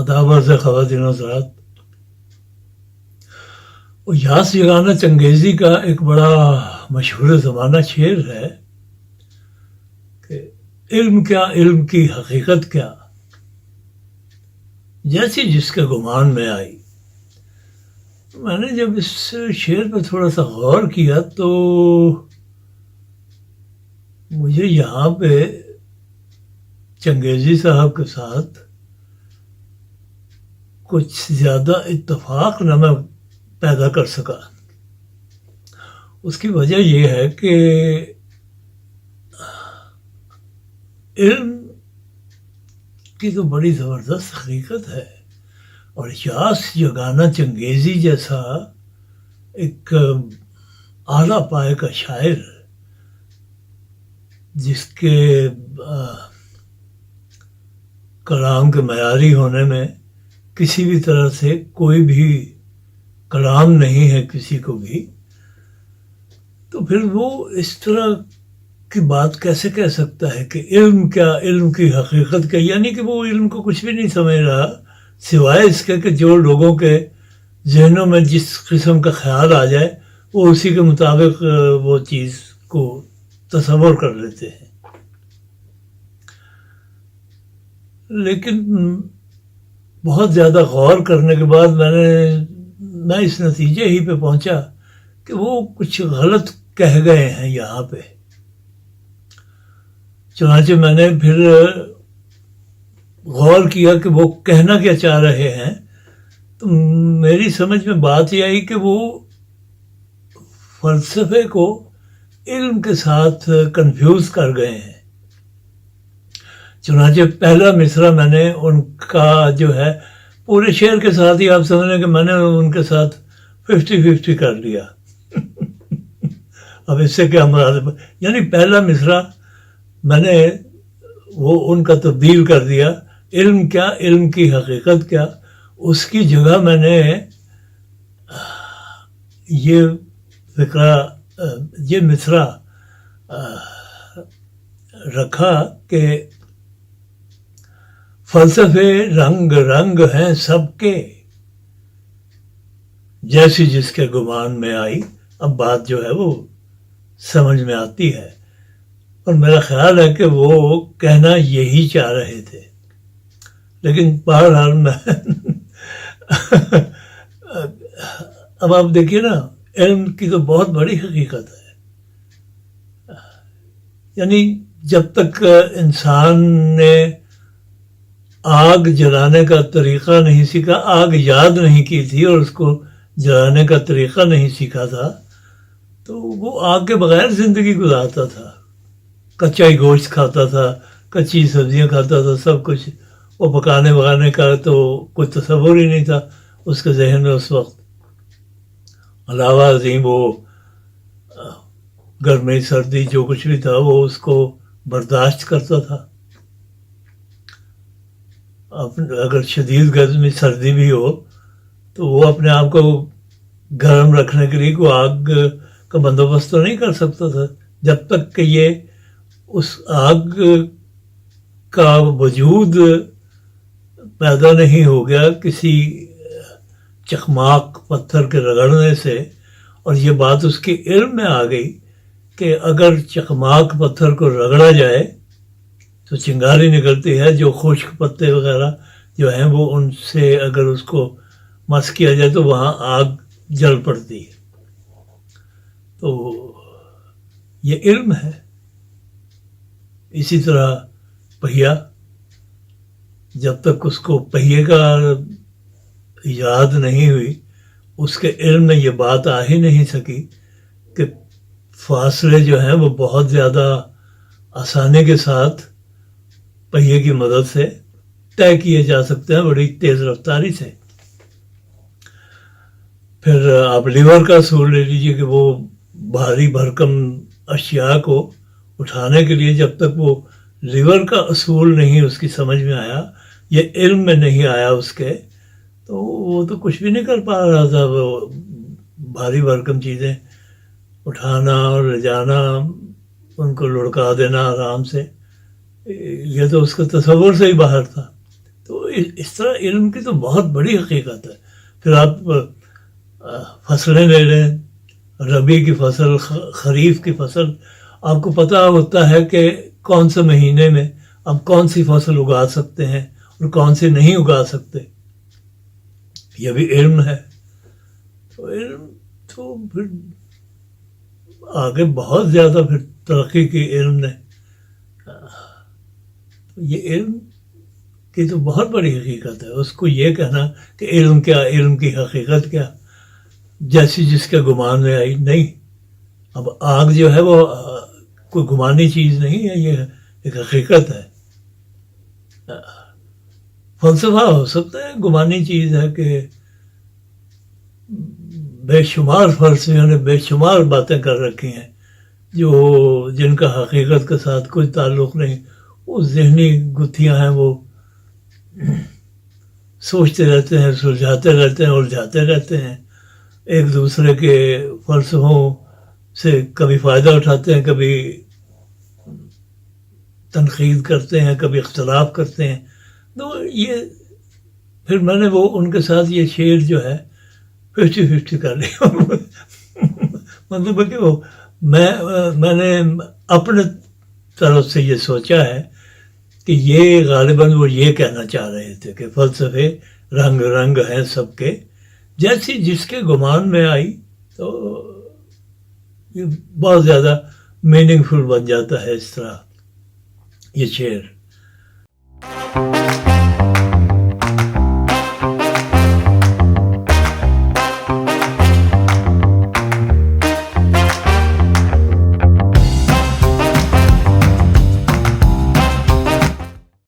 आदाब अर्ज़ ख़वातीन व हज़रात। और यास जगाना चंगेज़ी का एक बड़ा मशहूर ज़माना शेर है कि इल्म क्या, इल्म की हकीकत क्या, जैसी जिसके गुमान में आई। मैंने जब इस शेर पर थोड़ा सा गौर किया तो मुझे यहाँ पे चंगेज़ी साहब के साथ कुछ ज़्यादा इत्तेफाक न मैं पैदा कर सका। उसकी वजह यह है कि इल्म की तो बड़ी ज़बरदस्त हकीकत है, और यास जगाना चंगेज़ी जैसा एक आला पाए का शायर जिसके कलाम के मयारी होने में किसी भी तरह से कोई भी कलाम नहीं है किसी को भी, तो फिर वो इस तरह की बात कैसे कह सकता है कि इल्म क्या, इल्म की हकीकत क्या। यानी कि वो इल्म को कुछ भी नहीं समझ रहा सिवाय इसके कि जो लोगों के जहनों में जिस किस्म का ख्याल आ जाए वो उसी के मुताबिक वो चीज़ को तसव्वुर कर लेते हैं। लेकिन बहुत ज़्यादा गौर करने के बाद मैं इस नतीजे ही पे पहुंचा कि वो कुछ गलत कह गए हैं यहाँ पे। चुनांचे मैंने फिर गौर किया कि वो कहना क्या चाह रहे हैं, तो मेरी समझ में बात ये आई कि वो फ़लसफ़े को इल्म के साथ कंफ्यूज कर गए हैं। चुनांचे पहला मिसरा मैंने उनका जो है पूरे शेर के साथ ही आप समझ कि मैंने उनके साथ 50-50 कर लिया। अब इससे क्या मुराद, यानी पहला मिसरा मैंने वो उनका तब्दील कर दिया, इल्म क्या, इल्म की हकीकत क्या, उसकी जगह मैंने ये फिक्रा, ये मिसरा रखा कि फ़लसफ़े रंग रंग हैं सबके, जैसी जिसके गुमान में आई। अब बात जो है वो समझ में आती है, और मेरा ख्याल है कि वो कहना यही चाह रहे थे। लेकिन बहरहाल मैं अब आप देखिए ना, इल्म की तो बहुत बड़ी हकीकत है। यानी जब तक इंसान ने आग जलाने का तरीक़ा नहीं सीखा, आग याद नहीं की थी और उसको जलाने का तरीक़ा नहीं सीखा था, तो वो आग के बगैर ज़िंदगी गुजारता था। कच्चा ही गोश्त खाता था, कच्ची सब्जियां खाता था, सब कुछ। वो पकाने वकाने का तो कोई तसव्वुर ही नहीं था उसके जहन में उस वक्त। अलावा अज़ीम वो गर्मी सर्दी जो कुछ भी था वो उसको बर्दाश्त करता था। अगर शदीद गर्मी सर्दी भी हो तो वो अपने आप को गर्म रखने के लिए कोई आग का बंदोबस्त तो नहीं कर सकता था, जब तक कि ये उस आग का वजूद पैदा नहीं हो गया किसी चकमाक पत्थर के रगड़ने से। और ये बात उसकी इल्म में आ गई कि अगर चकमाक पत्थर को रगड़ा जाए तो चिंगारी निकलती है, जो खुश्क पत्ते वगैरह जो हैं वो उनसे अगर उसको मस किया जाए तो वहाँ आग जल पड़ती है। तो ये इल्म है। इसी तरह पहिया, जब तक उसको पहिए का याद नहीं हुई उसके इल्म में ये बात आ ही नहीं सकी कि फासले जो हैं वो बहुत ज़्यादा आसानी के साथ पहिए की मदद से तय किए जा सकते हैं, बड़ी तेज़ रफ्तारी से। फिर आप लीवर का असूल ले लीजिए कि वो भारी भरकम अशिया को उठाने के लिए जब तक वो लीवर का असूल नहीं उसकी समझ में आया, ये इल्म में नहीं आया उसके, तो वो तो कुछ भी नहीं कर पा रहा था। वो भारी भरकम चीज़ें उठाना और ले जाना, उनको लुढ़का देना आराम से, ये तो उसका तसव्वुर से ही बाहर था। तो اس طرح علم کی تو بہت بڑی حقیقت ہے. پھر آپ فصلیں لے لیں، ربیع کی فصل، خریف کی فصل، آپ کو پتہ ہوتا ہے کہ کون سے مہینے میں آپ کون سی فصل اگا سکتے ہیں اور کون سی نہیں اگا سکتے. یہ بھی علم ہے. تو علم تو پھر آگے بہت زیادہ پھر ترقی کی علم نے. یہ علم کی تو بہت بڑی حقیقت ہے. اس کو یہ کہنا کہ علم کیا، علم کی حقیقت کیا، جیسی جس کے گمان میں آئی، نہیں. اب آگ جو ہے وہ کوئی گمانی چیز نہیں ہے، یہ ایک حقیقت ہے. فلسفہ ہو سکتا ہے گمانی چیز ہے کہ بے شمار فلسفیوں نے بے شمار باتیں کر رکھی ہیں جن کا حقیقت کے ساتھ کوئی تعلق نہیں. وہ ذہنی گتھیاں ہیں، وہ سوچتے رہتے ہیں، سلجھاتے رہتے ہیں، الجھاتے رہتے ہیں، ایک دوسرے کے فلسفوں سے کبھی فائدہ اٹھاتے ہیں، کبھی تنقید کرتے ہیں، کبھی اختلاف کرتے ہیں. تو یہ پھر میں نے وہ ان کے ساتھ یہ شعر جو ہے 50-50 کر لیا. مطلب ہے کہ وہ میں نے اپنے طرف سے یہ سوچا ہے کہ یہ غالباً وہ یہ کہنا چاہ رہے تھے کہ فلسفے رنگ رنگ ہیں سب کے، جیسی جس کے گمان میں آئی. تو یہ بہت زیادہ میننگ فل بن جاتا ہے اس طرح یہ شعر.